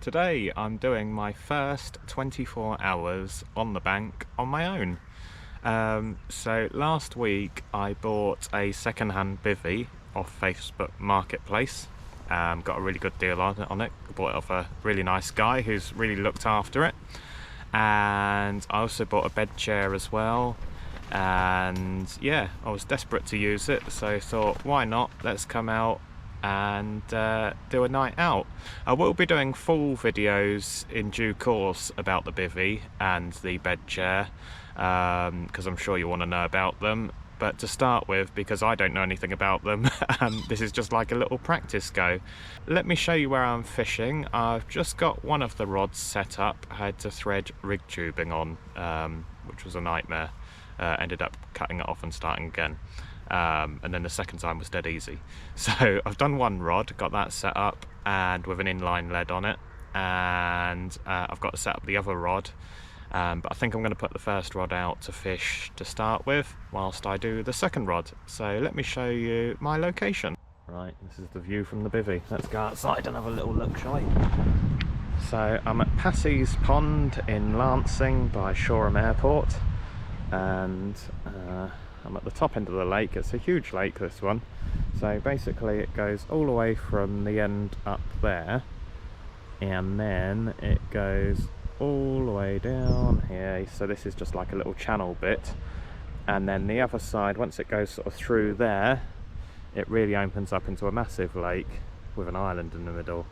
Today I'm doing my first 24 hours on the bank on my own. So last week I bought a second-hand Bivvy off Facebook Marketplace. Got a really good deal on it. Bought it off a really nice guy who's really looked after it. And I also bought a bed chair as well. And yeah, I was desperate to use it, so I thought, why not? Let's come out and do a night out. I will be doing full videos in due course about the Bivvy and the bed chair, because I'm sure you want to know about them. But to start with, because I don't know anything about them, this is just like a little practice go. Let me show you where I'm fishing. I've just got one of the rods set up. I had to thread rig tubing on, which was a nightmare. Ended up cutting it off and starting again. And then the second time was dead easy. So I've done one rod, got that set up and with an inline lead on it, and I've got to set up the other rod, but I think I'm going to put the first rod out to fish to start with whilst I do the second rod. So let me show you my location. Right, this is the view from the Bivvy. Let's go outside and have a little look, shall we? So I'm at Passies Pond in Lancing by Shoreham Airport, and I'm at the top end of the lake. It's a huge lake, this one. So basically it goes all the way from the end up there, and then it goes all the way down here. So this is just like a little channel bit, and then the other side, once it goes sort of through there, it really opens up into a massive lake with an island in the middle,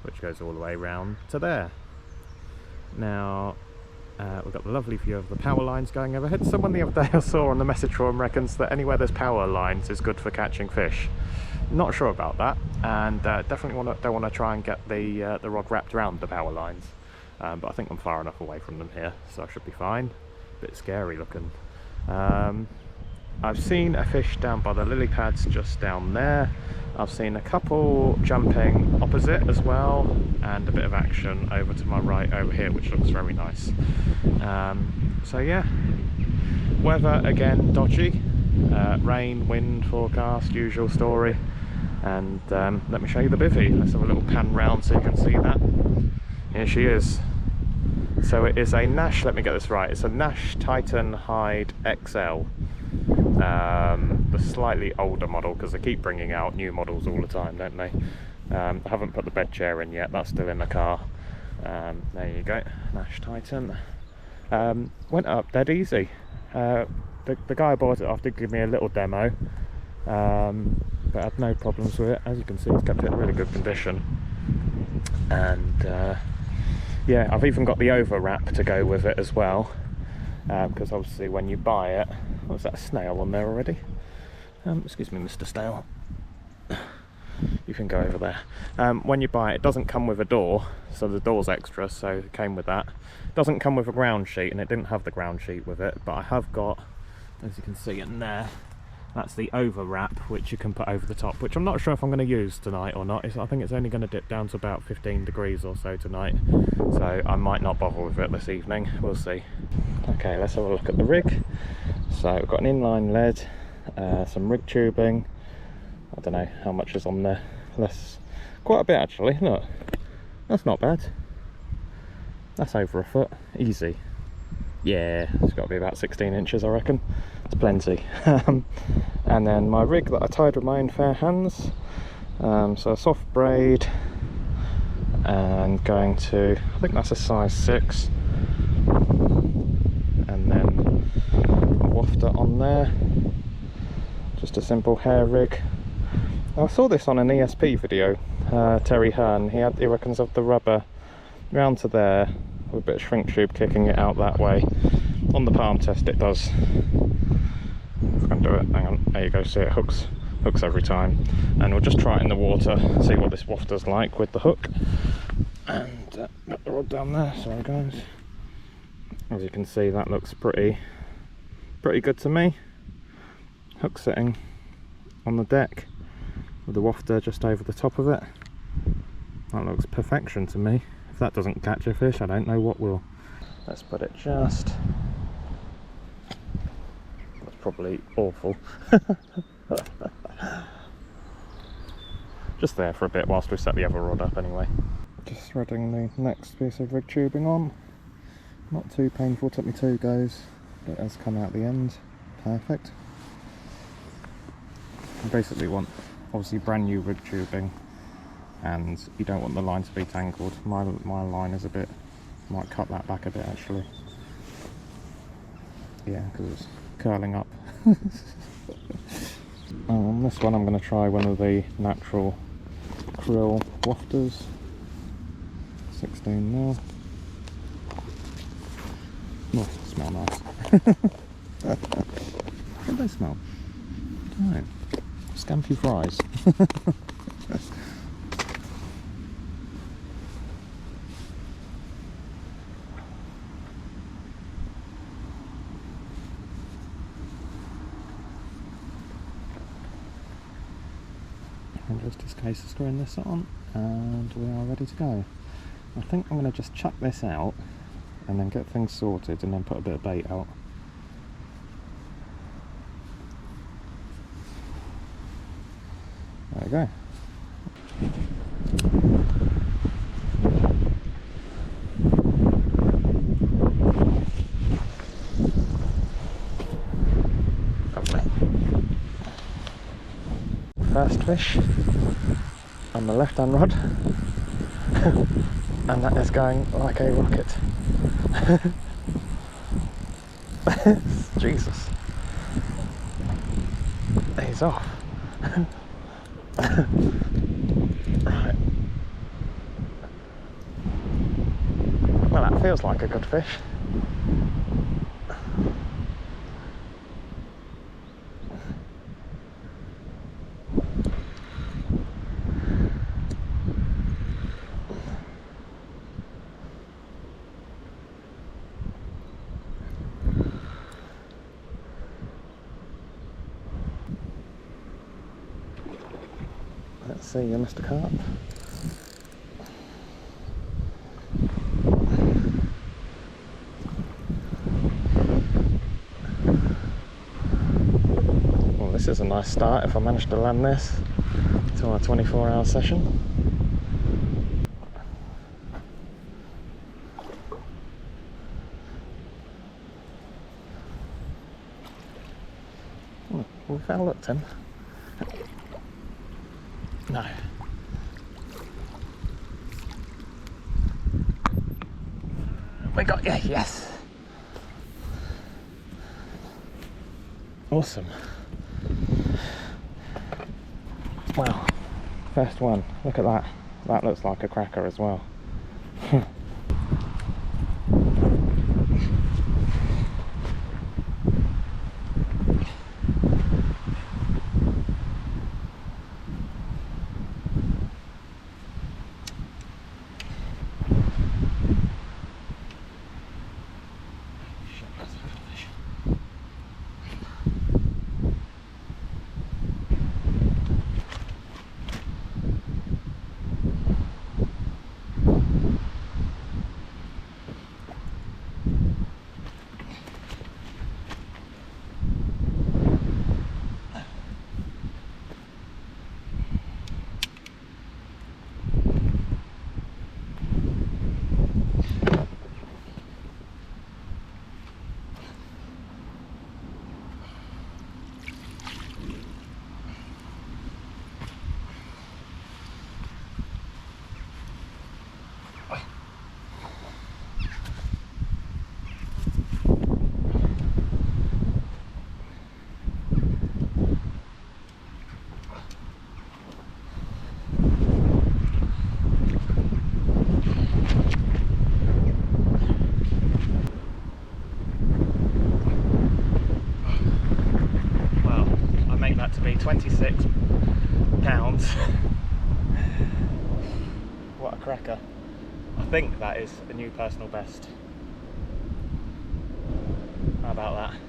which goes all the way round to there. Now we've got the lovely view of the power lines going overhead. Someone the other day I saw on the message forum reckons that anywhere there's power lines is good for catching fish. Not sure about that, and definitely don't want to try and get the rod wrapped around the power lines. But I think I'm far enough away from them here, so I should be fine. Bit scary looking. I've seen a fish down by the lily pads just down there. I've seen a couple jumping opposite as well, and a bit of action over to my right over here, which looks very nice. So yeah, weather again dodgy, rain, wind forecast, usual story. And let me show you the Bivvy. Let's have a little pan round so you can see that. Here she is. So it is a Nash, let me get this right, it's a Nash Titan Hide XL. The slightly older model, because they keep bringing out new models all the time, don't they? I haven't put the bed chair in yet, that's still in the car. There you go, Nash Titan. Went up dead easy. The guy who bought it off did give me a little demo, but I had no problems with it. As you can see, it's kept it in really good condition. And yeah, I've even got the overwrap to go with it as well, because obviously when you buy it, was that a snail on there already? Excuse me, Mr. Snail. You can go over there. When you buy it, it doesn't come with a door, so the door's extra, so it came with that. It doesn't come with a ground sheet, and it didn't have the ground sheet with it, but I have got, as you can see in there, that's the overwrap, which you can put over the top, which I'm not sure if I'm going to use tonight or not. I think it's only going to dip down to about 15 degrees or so tonight, so I might not bother with it this evening. We'll see. Okay, let's have a look at the rig. So we've got an inline lead, some rig tubing. I don't know how much is on there. Quite a bit actually. Look, that's not bad. That's over a foot, easy. Yeah, it's got to be about 16 inches, I reckon. It's plenty. And then my rig that I tied with my own fair hands. So a soft braid, and going to, I think that's a size 6. And then a wafter on there. Just a simple hair rig. I saw this on an ESP video. Terry Hearn, he reckons of the rubber round to there, with a bit of shrink tube kicking it out that way. On the palm test it does. If I can do it, hang on, there you go, see it hooks every time. And we'll just try it in the water, see what this wafter's like with the hook. And put the rod down there, sorry guys. As you can see, that looks pretty good to me. Hook sitting on the deck with the wafter just over the top of it. That looks perfection to me. If that doesn't catch a fish, I don't know what will. Let's put it just... That's probably awful. Just there for a bit whilst we set the other rod up anyway. Just threading the next piece of rig tubing on. Not too painful, took me 2 goes, but it has come out the end. Perfect. You basically want, obviously, brand new rig tubing, and you don't want the line to be tangled. My line is a bit, might cut that back a bit actually. Yeah, because it's curling up. On this one I'm going to try one of the natural krill wafters, 16mm. Oh, smell nice. How do they smell? I don't know. Scampy fries. And just this case of screwing this on, and we are ready to go. I think I'm going to just chuck this out and then get things sorted and then put a bit of bait out. There we go. Lovely. First fish on the left hand rod, and that is going like a rocket. Jesus. He's off. Right. Well, that feels like a good fish. Let's see you, Mr. Carp. Well, this is a nice start if I manage to land this to our 24-hour session. We've overlooked him. No. We got you, yes. Awesome. Wow. First one. Look at that. That looks like a cracker as well. To be 26 pounds. What a cracker. I think that is a new personal best. How about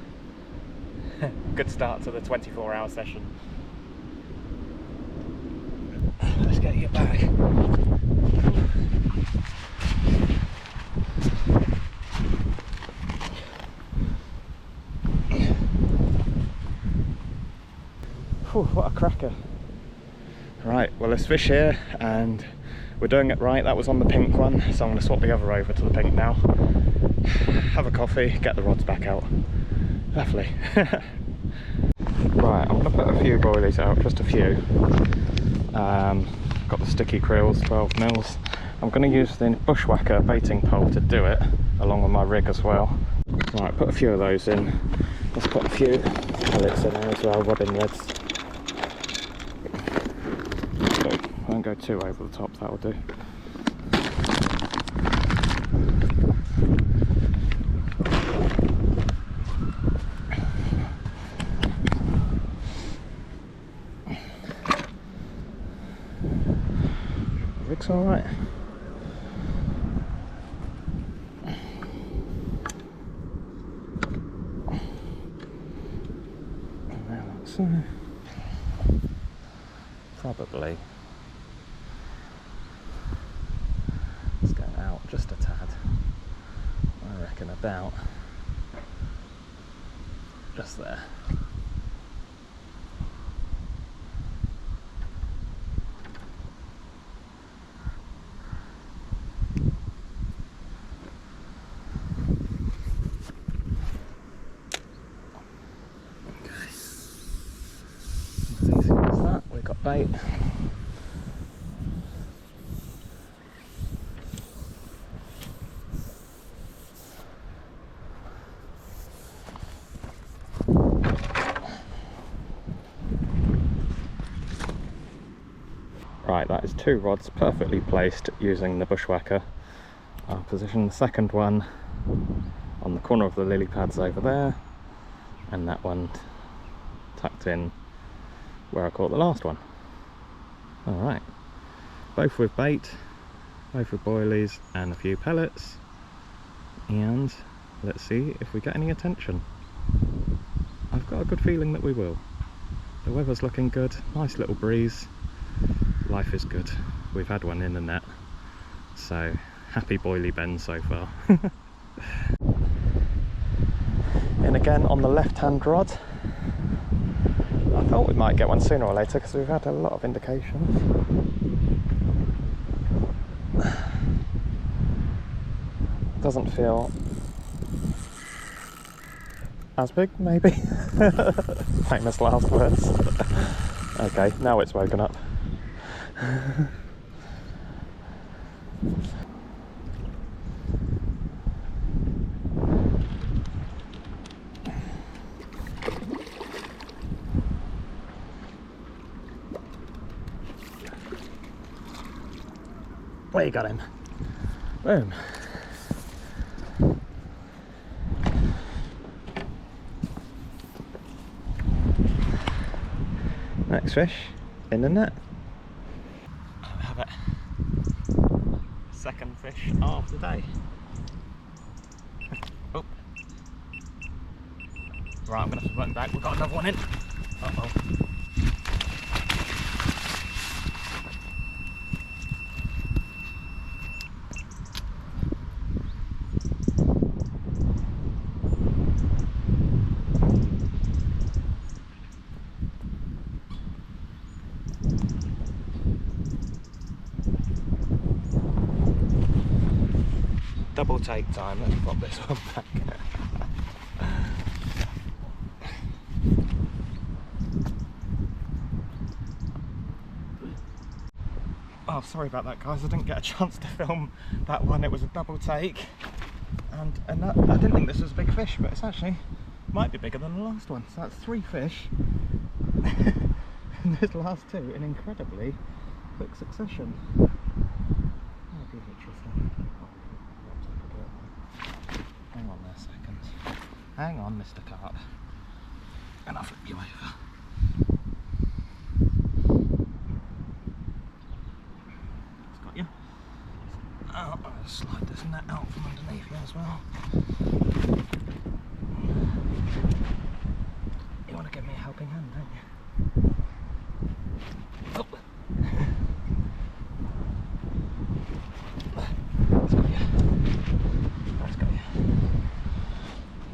that? Good start to the 24-hour session. Let's get you back. Whew, what a cracker. Right, well, there's fish here and we're doing it right. That was on the pink one, so I'm going to swap the other over to the pink now. Have a coffee, get the rods back out. Lovely. Right, I'm going to put a few boilies out, just a few. Got the sticky krills, 12 mils. I'm going to use the bushwhacker baiting pole to do it, along with my rig as well. Right, put a few of those in. Let's put a few pellets in there as well, Robin Reds. So, I won't go too over the top, that'll do. The rig's alright. Probably it's going out just a tad. I reckon about just there. We've got bait. Right, that is 2 rods perfectly placed using the bushwhacker. I'll position the second one on the corner of the lily pads over there, and that one tucked in where I caught the last one. Alright, both with bait, both with boilies and a few pellets, and let's see if we get any attention. I've got a good feeling that we will. The weather's looking good, nice little breeze, life is good. We've had one in the net, so happy boilie Ben so far. And again on the left hand rod. I thought we might get one sooner or later because we've had a lot of indications. Doesn't feel as big, maybe. Famous last words. Okay, now it's woken up. Where you got him? Boom. Next fish in the net. I have it. Second fish of the day. Oh. Right, I'm gonna have to run back. We've got another one in. Uh-oh. Double take time, let's pop this one back. Oh, sorry about that guys, I didn't get a chance to film that one. It was a double take, and that, I didn't think this was a big fish, but it's actually might be bigger than the last one. So that's 3 fish and this last 2 in incredibly quick succession. That'll be interesting. Hang on there a second. Hang on, Mr. Carp. And I'll flip you over. It's got you. Oh, I'll slide this net out from underneath you as well. You want to give me a helping hand, don't you? Oh. It's got you. It's got you.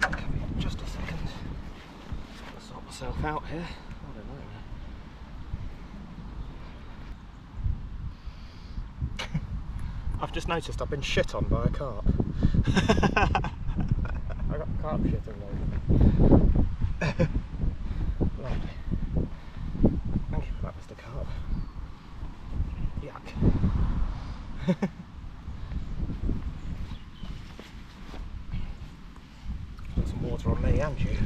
Give me just a second. I'll sort myself out here. I don't know. just noticed I've been shit on by a carp. I got carp shit all over me. Lovely. Thank you for that, Mr. Carp. Yuck. Put some water on me and you.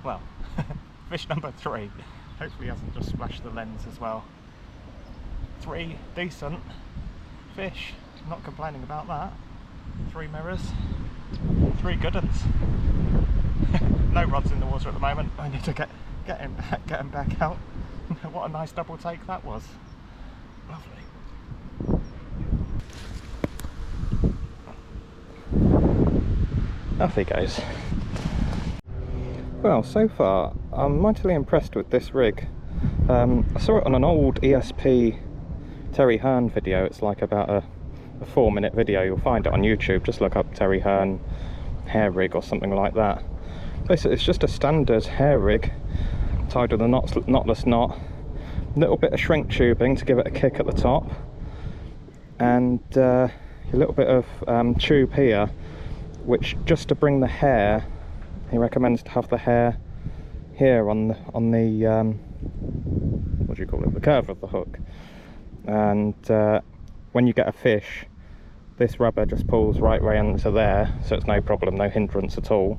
Well, fish number 3. Hopefully he hasn't just splashed the lens as well. 3 decent fish, not complaining about that. 3 mirrors, 3 good ones. No rods in the water at the moment. I need to get him back out. What a nice double take that was. Lovely. Off he goes. Well, so far I'm mightily impressed with this rig. I saw it on an old ESP Terry Hearn video. It's like about a 4-minute video. You'll find it on YouTube. Just look up Terry Hearn hair rig or something like that. Basically it's just a standard hair rig tied with a knotless knot, a little bit of shrink tubing to give it a kick at the top, and a little bit of tube here, which just to bring the hair. He recommends to have the hair here on the what do you call it, the curve of the hook, and when you get a fish, this rubber just pulls right into there, so it's no problem, no hindrance at all.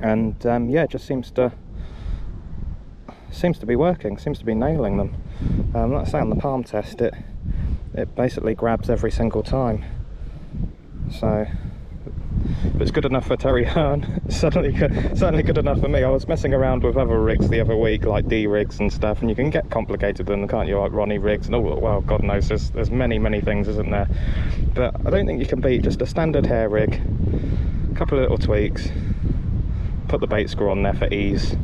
And yeah, it just seems to be working, seems to be nailing them. Like I say, on the palm test, it basically grabs every single time. So if it's good enough for Terry Hearn, certainly good enough for me. I was messing around with other rigs the other week, like D rigs and stuff, and you can get complicated with them, can't you? Like Ronnie rigs and all. Well, God knows, there's many things, isn't there? But I don't think you can beat just a standard hair rig. A couple of little tweaks. Put the bait screw on there for ease.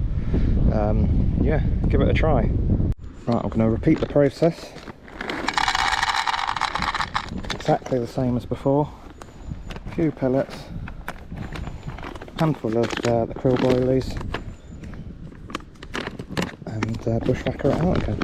Yeah, give it a try. Right, I'm going to repeat the process. Exactly the same as before. A few pellets, handful of the krill boilies, and bushwhacker it out again.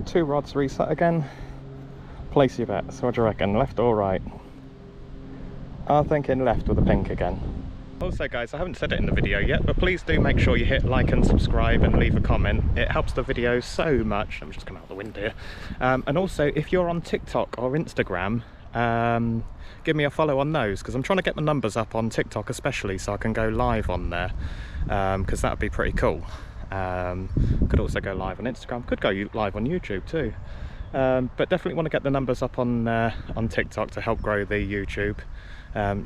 Two rods reset again. Place your bets. What do you reckon, left or right? I'm thinking left with the pink again. Also guys, I haven't said it in the video yet, but please do make sure you hit like and subscribe and leave a comment. It helps the video so much. Let me just come out the wind here. And also, if you're on TikTok or Instagram, give me a follow on those, because I'm trying to get the numbers up on TikTok especially, so I can go live on there, because that would be pretty cool. Could also go live on Instagram, could go live on YouTube too, but definitely want to get the numbers up on TikTok to help grow the YouTube.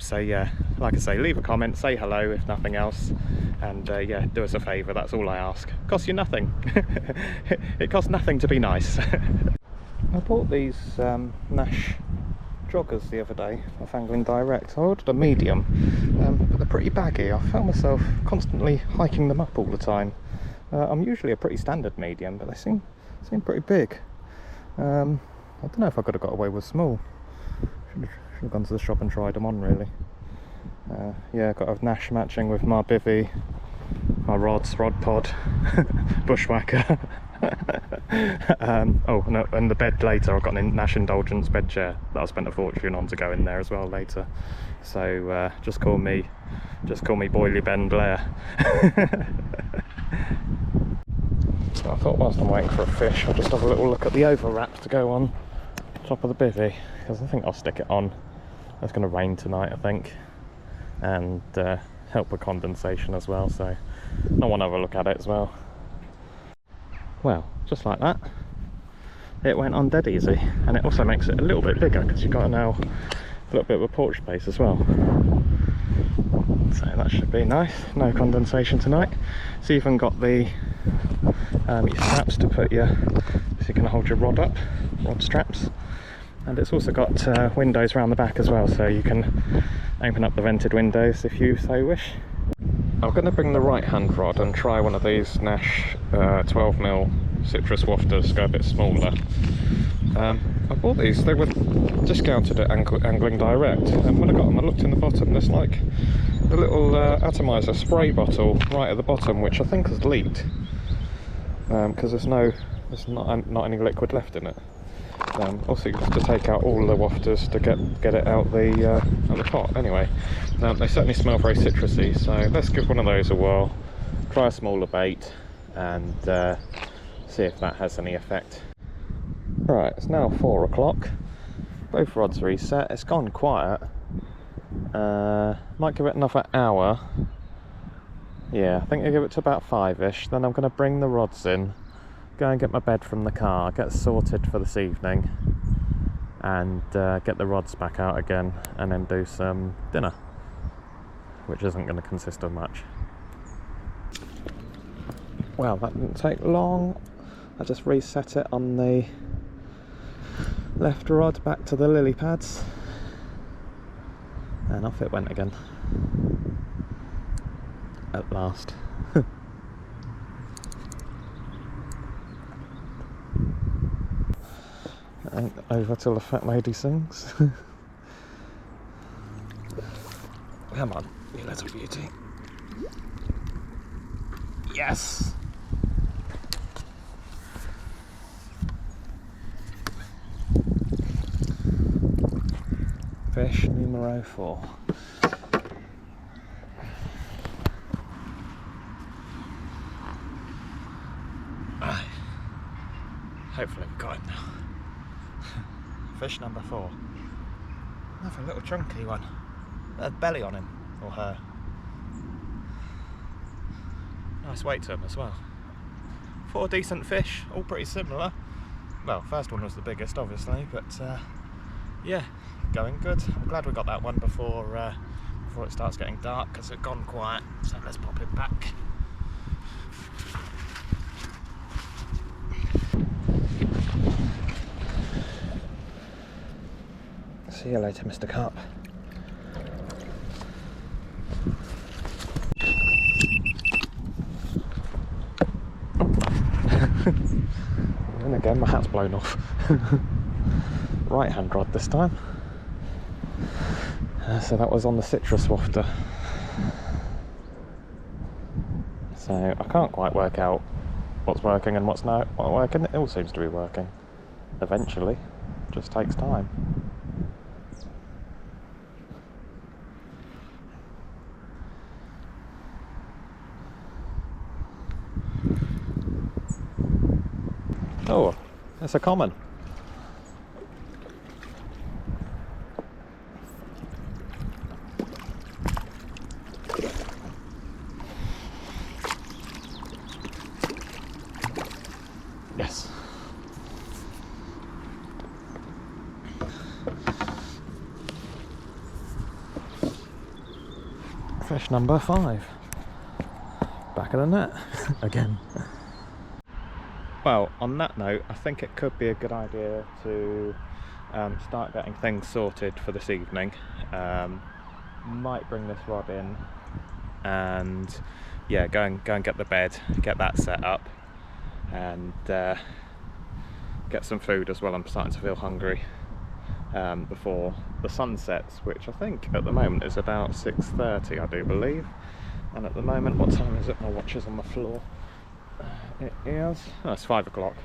So yeah, like I say, leave a comment, say hello if nothing else, and yeah, do us a favour, that's all I ask. Costs you nothing. It costs nothing to be nice. I bought these Nash joggers the other day off Angling Direct. I ordered a medium, but they're pretty baggy. I found myself constantly hiking them up all the time. I'm usually a pretty standard medium, but they seem seem pretty big. I don't know if I could have got away with small. Should have gone to the shop and tried them on, really. Yeah, got a Nash matching with my Bivvy, my rod pod, bushwhacker. Oh no, and the bed later, I've got a Nash Indulgence bed chair that I spent a fortune on to go in there as well later. So just call me Boily Ben Blair. So I thought whilst I'm waiting for a fish, I'll just have a little look at the overwraps to go on top of the Bivvy, because I think I'll stick it on. It's going to rain tonight, I think, and help with condensation as well, so I want to have a look at it as well. Well, just like that, it went on dead easy, and it also makes it a little bit bigger because you've got now a little bit of a porch space as well. So that should be nice. No condensation tonight. It's even got the your straps to put your, so you can hold your rod up, rod straps, and it's also got windows around the back as well, so you can open up the vented windows if you so wish. I'm going to bring the right hand rod and try one of these Nash 12mm citrus wafters, go a bit smaller. I bought these, they were discounted at Angling Direct, and when I got them I looked in the bottom, there's like a little atomizer spray bottle right at the bottom, which I think has leaked, because there's not any liquid left in it. Also you have to take out all the wafters to get it out the pot. Anyway, they certainly smell very citrusy, so let's give one of those a whirl, try a smaller bait, and see if that has any effect. Right, it's now 4 o'clock, both rods reset, it's gone quiet. Might give it another hour. Yeah, I think I'll give it to about 5ish, then I'm going to bring the rods in, go and get my bed from the car, get sorted for this evening, and get the rods back out again, and then do some dinner, which isn't going to consist of much. Well, that didn't take long. I just reset it on the left rod back to the lily pads, and off it went again. At last. Ain't over till the fat lady sings. Come on, you little beauty. Yes! Fish numero 4. Hopefully we've got him now. Fish number 4. Another little chunky one. A belly on him, or her. Nice weight to him as well. 4 decent fish, all pretty similar. Well, first one was the biggest, obviously, but yeah, going good. I'm glad we got that one before it starts getting dark, because it's gone quiet. So let's pop it back. See you later, Mr. Carp. And again, my hat's blown off. Right hand rod this time. So that was on the citrus wafter. So I can't quite work out what's working and what's not working. It all seems to be working. Eventually. Just takes time. Oh, that's a common. Yes. Fish number 5. Back of the net again. Well, on that note, I think it could be a good idea to start getting things sorted for this evening. Might bring this rod in and yeah, go and get the bed, get that set up, and get some food as well. I'm starting to feel hungry before the sun sets, which I think at the moment is about 6:30, I do believe. And at the moment, what time is it? My watch is on the floor. It is, oh, it's 5 o'clock.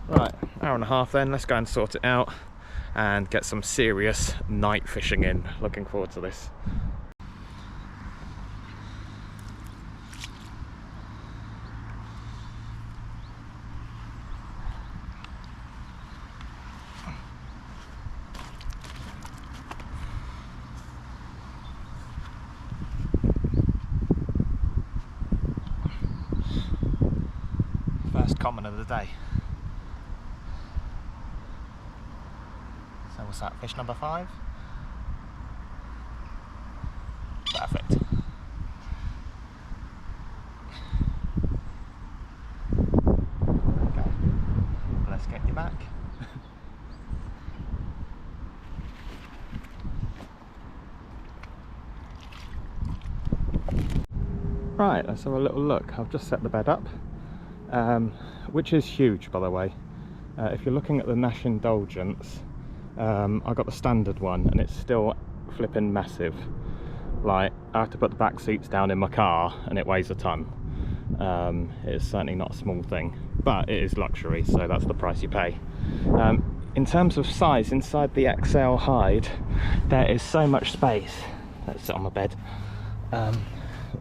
Right, hour and a half then, let's go and sort it out and get some serious night fishing in. Looking forward to this. First common of the day. So what's that, fish number 5? Perfect. Okay, let's get you back. Right, let's have a little look. I've just set the bed up, which is huge, by the way. If you're looking at the Nash Indulgence, I got the standard one and it's still flipping massive. Like, I have to put the back seats down in my car and it weighs a ton. It is certainly not a small thing, but it is luxury, so that's the price you pay. In terms of size, inside the XL hide, there is so much space. Let's sit on my bed.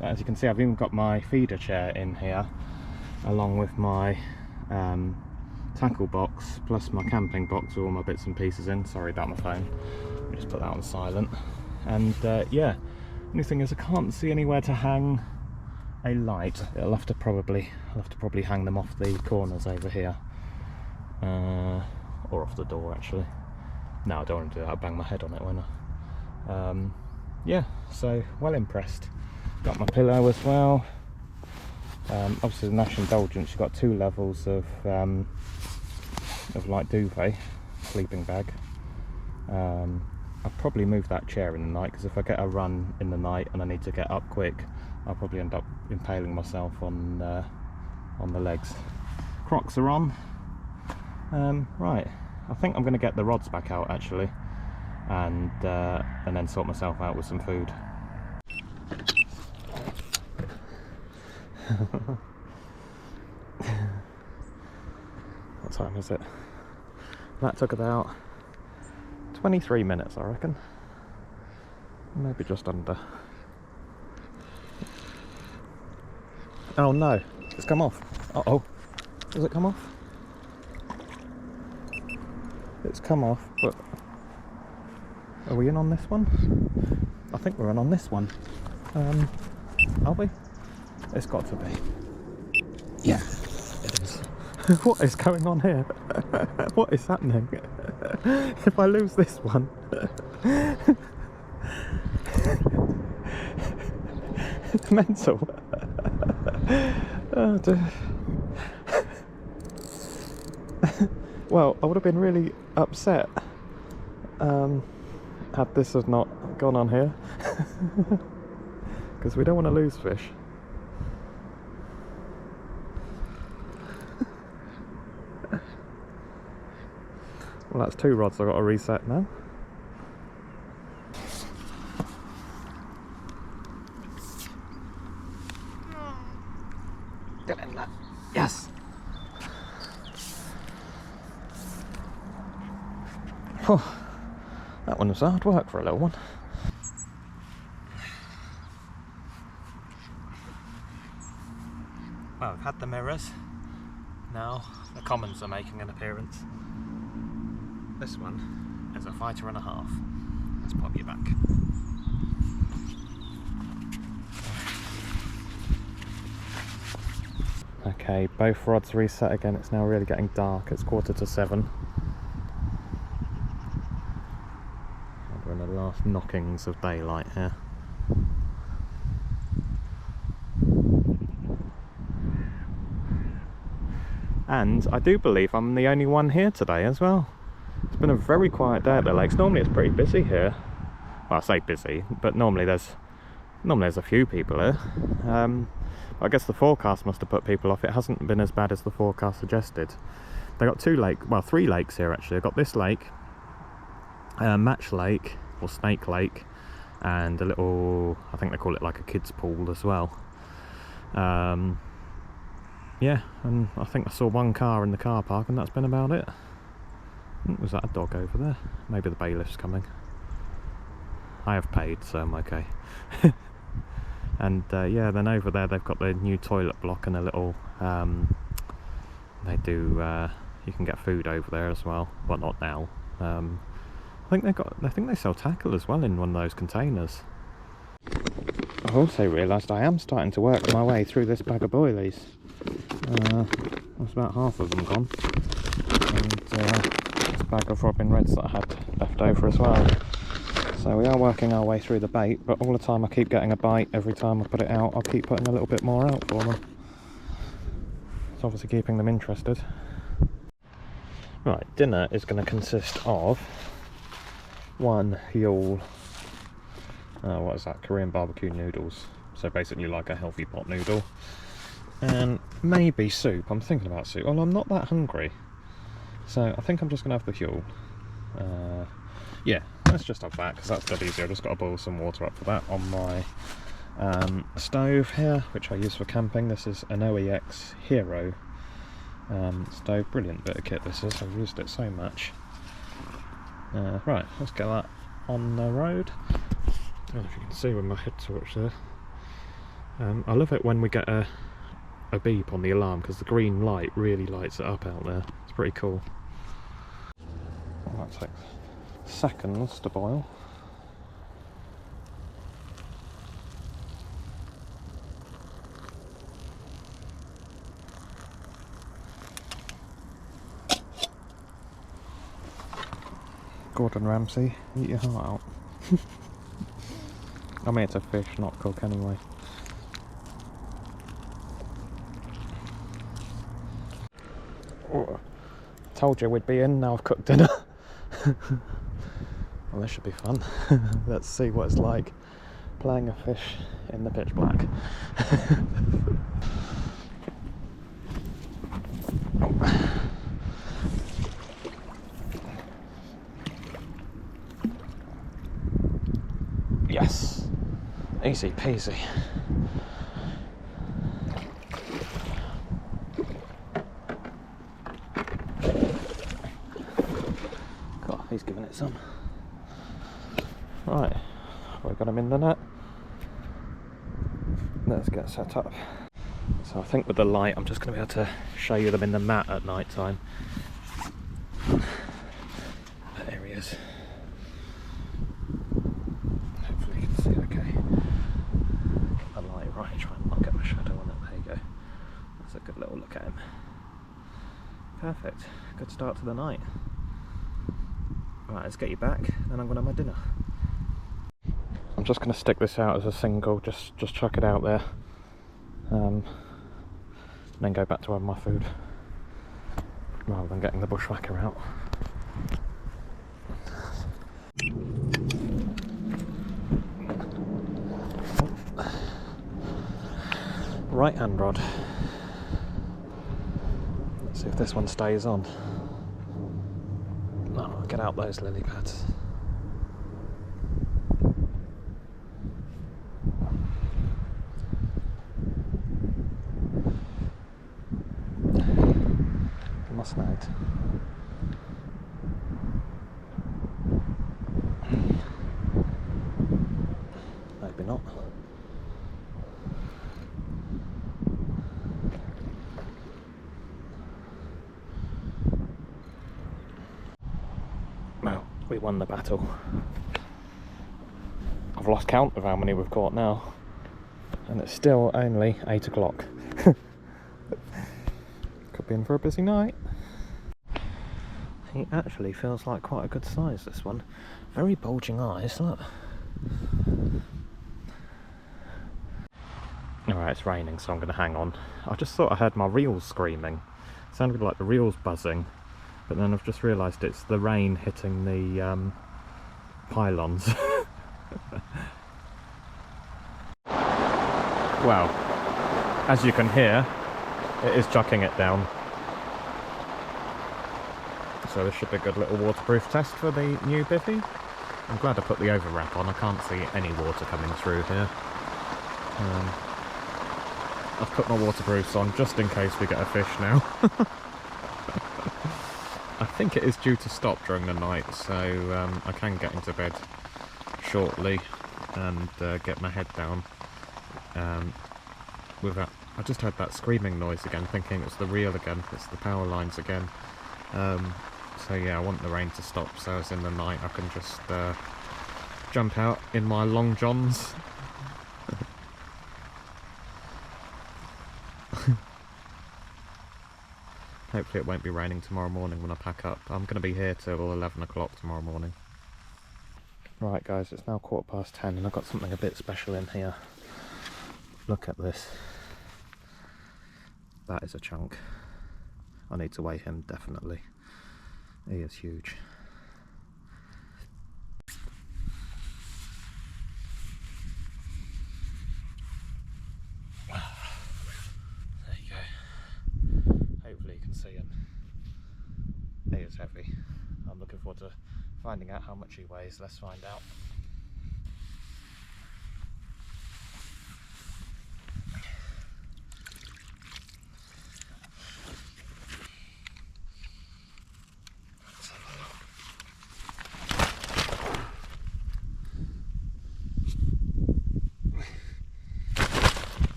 As you can see, I've even got my feeder chair in here, along with my tackle box, plus my camping box with all my bits and pieces in. Sorry about my phone, let me just put that on silent. And yeah, only thing is I can't see anywhere to hang a light. I'll have to probably hang them off the corners over here, or off the door actually. No, I don't want to do that, I'll bang my head on it, won't I? Yeah, so well impressed. Got my pillow as well. Obviously the Nash Indulgence, you've got 2 levels of like duvet, sleeping bag. I'll probably move that chair in the night, because if I get a run in the night and I need to get up quick, I'll probably end up impaling myself on the legs. Crocs are on. Right, I think I'm going to get the rods back out actually, and then sort myself out with some food. What time is it? That took about 23 minutes, I reckon. Maybe just under. Oh no, it's come off. Uh-oh. Does it come off? It's come off, but are we in on this one? I think we're in on this one. Are we? It's got to be. Yeah, it is. What is going on here? What is happening? If I lose this one... It's mental. Oh dear. Well, I would have been really upset had this have not gone on here. Because we don't want to lose fish. Well, that's 2 rods I've got to reset now. Get in there. Yes! Oh, that one was hard work for a little one. Well, we've had the mirrors. Now the commons are making an appearance. This one is a fighter and a half. Let's pop you back. Okay, both rods reset again. It's now really getting dark. It's 7:15. We're in the last knockings of daylight here. And I do believe I'm the only one here today as well. It's been a very quiet day at the lakes. Normally it's pretty busy here. Well, I say busy, but normally there's a few people here. I guess the forecast must have put people off. It hasn't been as bad as the forecast suggested. They got three lakes here actually. They've got this lake, Match Lake or Snake Lake, and a little, I think they call it like a kids pool as well. Yeah, and I think I saw one car in the car park, and that's been about it. Was that a dog over there? Maybe the bailiff's coming. I have paid, so I'm okay. And yeah, then over there they've got the new toilet block and a little they do you can get food over there as well, but not now. I think they sell tackle as well in one of those containers. I've also realised I am starting to work my way through this bag of boilies. There's about half of them gone, and this bag of Robin Reds that I had left over as well. So we are working our way through the bait, but all the time I keep getting a bite. Every time I put it out, I'll keep putting a little bit more out for them. It's obviously keeping them interested. Right, dinner is going to consist of one Yule, what is that, Korean barbecue noodles. So basically like a healthy pot noodle. And maybe soup. I'm thinking about soup. Well, I'm not that hungry, so I think I'm just going to have the Yule. Yeah, let's just have that, because that's dead easy. I've just got to boil some water up for that on my stove here, which I use for camping. This is an OEX Hero stove. Brilliant bit of kit this is. I've used it so much. Right, let's get that on the road. I don't know if you can see with my head torch there. I love it when we get a beep on the alarm, because the green light really lights it up out there. It's pretty cool. That takes seconds to boil. Gordon Ramsay, eat your heart out. I mean, it's a fish, not cook anyway. Oh, told you we'd be in, now I've cooked dinner. Well, this should be fun. Let's see what it's like playing a fish in the pitch black. Yes, easy peasy. God, he's giving it some. Right, we've got him in the net. Let's get set up. So I think with the light I'm just going to be able to show you them in the mat at night time. There he is. Hopefully you can see okay. Get the light right, try and not get my shadow on it. There you go. That's a good little look at him. Perfect. Good start to the night. Right, let's get you back, then I'm going to have my dinner. I'm just going to stick this out as a single, just chuck it out there, and then go back to having my food, rather than getting the bushwhacker out. Right hand rod. Let's see if this one stays on. Oh, get out those lily pads. Snagged. Maybe not. Well, we won the battle. I've lost count of how many we've caught now, and it's still only 8 o'clock. Could be in for a busy night. He actually feels like quite a good size, this one. Very bulging eyes, look. Alright, it's raining, so I'm going to hang on. I just thought I heard my reels screaming. It sounded like the reels buzzing, but then I've just realised it's the rain hitting the pylons. Well, as you can hear, it is chucking it down. So this should be a good little waterproof test for the new Bivvy. I'm glad I put the overwrap on, I can't see any water coming through here. I've put my waterproofs on just in case we get a fish now. I think it is due to stop during the night, so I can get into bed shortly and get my head down with that. I just heard that screaming noise again, thinking it's the reel again, it's the power lines again. So yeah, I want the rain to stop so as in the night I can just jump out in my long johns. Hopefully it won't be raining tomorrow morning when I pack up. I'm going to be here till 11 o'clock tomorrow morning. Right guys, it's now 10:15 and I've got something a bit special in here. Look at this. That is a chunk. I need to weigh him, definitely. He is huge. There you go. Hopefully you can see him. He is heavy. I'm looking forward to finding out how much he weighs. Let's find out.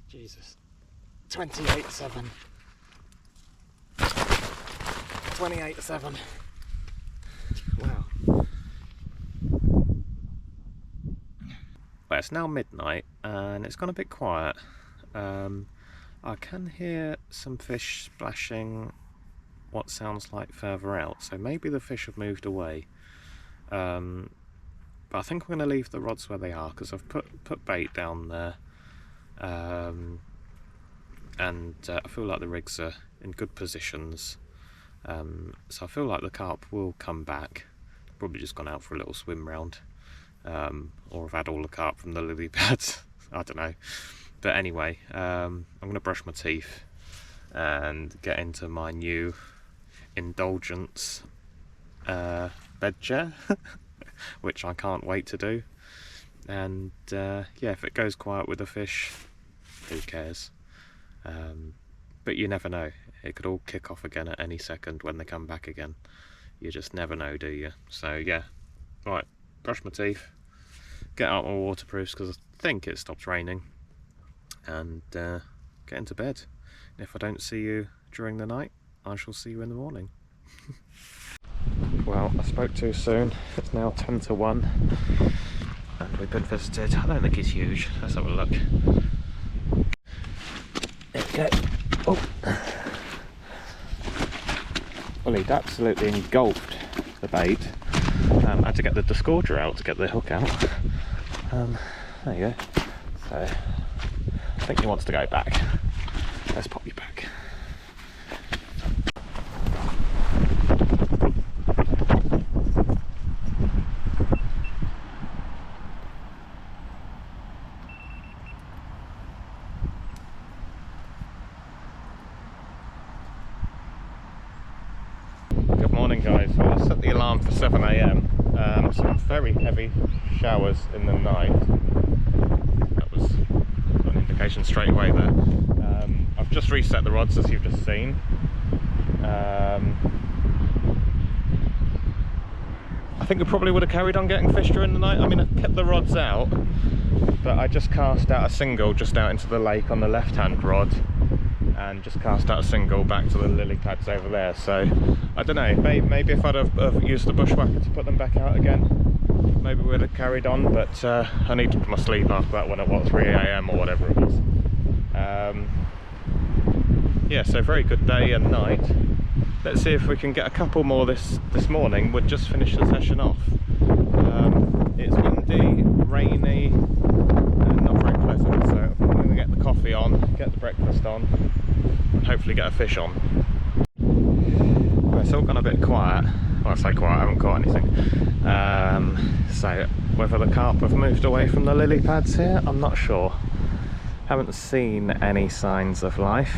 Jesus. 28.7. 28.7. Wow. Well, it's now midnight and it's gone a bit quiet. I can hear some fish splashing what sounds like further out, so maybe the fish have moved away. But I think I'm going to leave the rods where they are because I've put bait down there. And I feel like the rigs are in good positions, so I feel like the carp will come back. Probably just gone out for a little swim round, or I've had all the carp from the lily pads. I don't know, but anyway, I'm going to brush my teeth and get into my new Indulgence bed chair, which I can't wait to do. And yeah, if it goes quiet with the fish, who cares? But you never know, it could all kick off again at any second when they come back again. You just never know, do you? So yeah, right, brush my teeth, get out my waterproofs because I think it stops raining, and get into bed. If I don't see you during the night, I shall see you in the morning. Well, I spoke too soon. It's now 10 to 1 and we've been visited. I don't think he's huge. Let's have a look. There we go. Oh. Well, he'd absolutely engulfed the bait. I had to get the disgorger out to get the hook out. There you go. So, I think he wants to go back. Let's pop you back. Good morning guys. Well, I set the alarm for 7 AM. Some very heavy showers in the night. That was an indication straight away there. I've just reset the rods as you've just seen. I think we probably would have carried on getting fish during the night. I mean, I've kept the rods out, but I just cast out a single just out into the lake on the left hand rod and just cast out a single back to the lily pads over there. So I don't know, maybe if I'd have used the bushwhacker to put them back out again, maybe we'd have carried on, but I needed my sleep after that one at what, 3 AM or whatever it was. Yeah, so very good day and night. Let's see if we can get a couple more this morning. We'll just finish the session off. It's windy, rainy, and not very pleasant, so I'm going to get the coffee on, get the breakfast on, and hopefully get a fish on. Well, it's all gone a bit quiet. Well, I say quiet, I haven't caught anything. So whether the carp have moved away from the lily pads here, I'm not sure. Haven't seen any signs of life.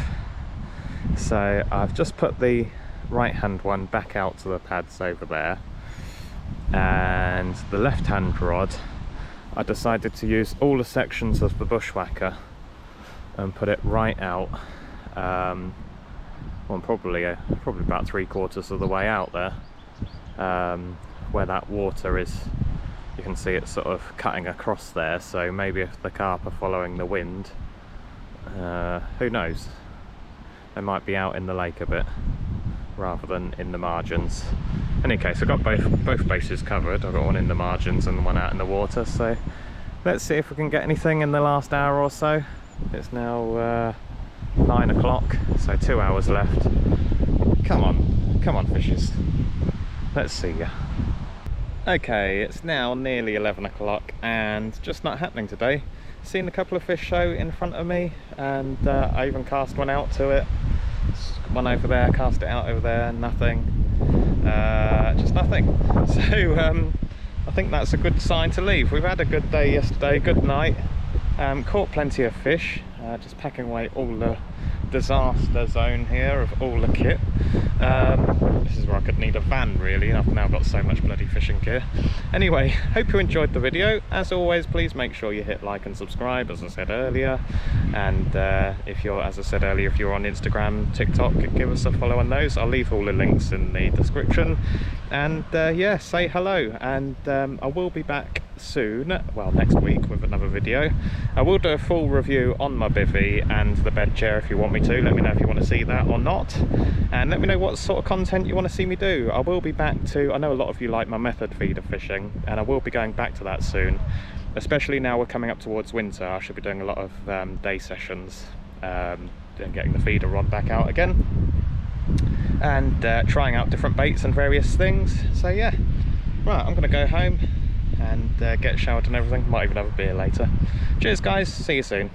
So I've just put the right hand one back out to the pads over there, and the left hand rod I decided to use all the sections of the bushwhacker and put it right out, well, probably about 3/4 of the way out there, where that water is. You can see it sort of cutting across there, so maybe if the carp are following the wind, who knows, they might be out in the lake a bit rather than in the margins. In any case, I've got both bases covered. I've got one in the margins and one out in the water, so let's see if we can get anything in the last hour or so. It's now 9 o'clock, so 2 hours left. Come on fishes, let's see ya. Okay, it's now nearly 11 o'clock and just not happening today. Seen a couple of fish show in front of me, and I even cast one out to it. One over there, cast it out over there, nothing. Just nothing. So I think that's a good sign to leave. We've had a good day yesterday, good night. Caught plenty of fish, just packing away all the disaster zone here of all the kit. This is where I could need a van really. I've now got so much bloody fishing gear. Anyway, hope you enjoyed the video. As always, please make sure you hit like and subscribe, as I said earlier. And if you're, as I said earlier, if you're on Instagram, TikTok, give us a follow on those. I'll leave all the links in the description. And yeah, say hello. And I will be back soon, well, next week, with another video. I will do a full review on my bivvy and the bed chair if you want me to. Let me know if you want to see that or not, and let me know what sort of content you want to see me do. I will be back to, I know a lot of you like my method feeder fishing, and I will be going back to that soon, especially now we're coming up towards winter. I should be doing a lot of day sessions, getting the feeder rod back out again, and trying out different baits and various things. So yeah, right, I'm gonna go home and get showered and everything. Might even have a beer later. Cheers guys, see you soon.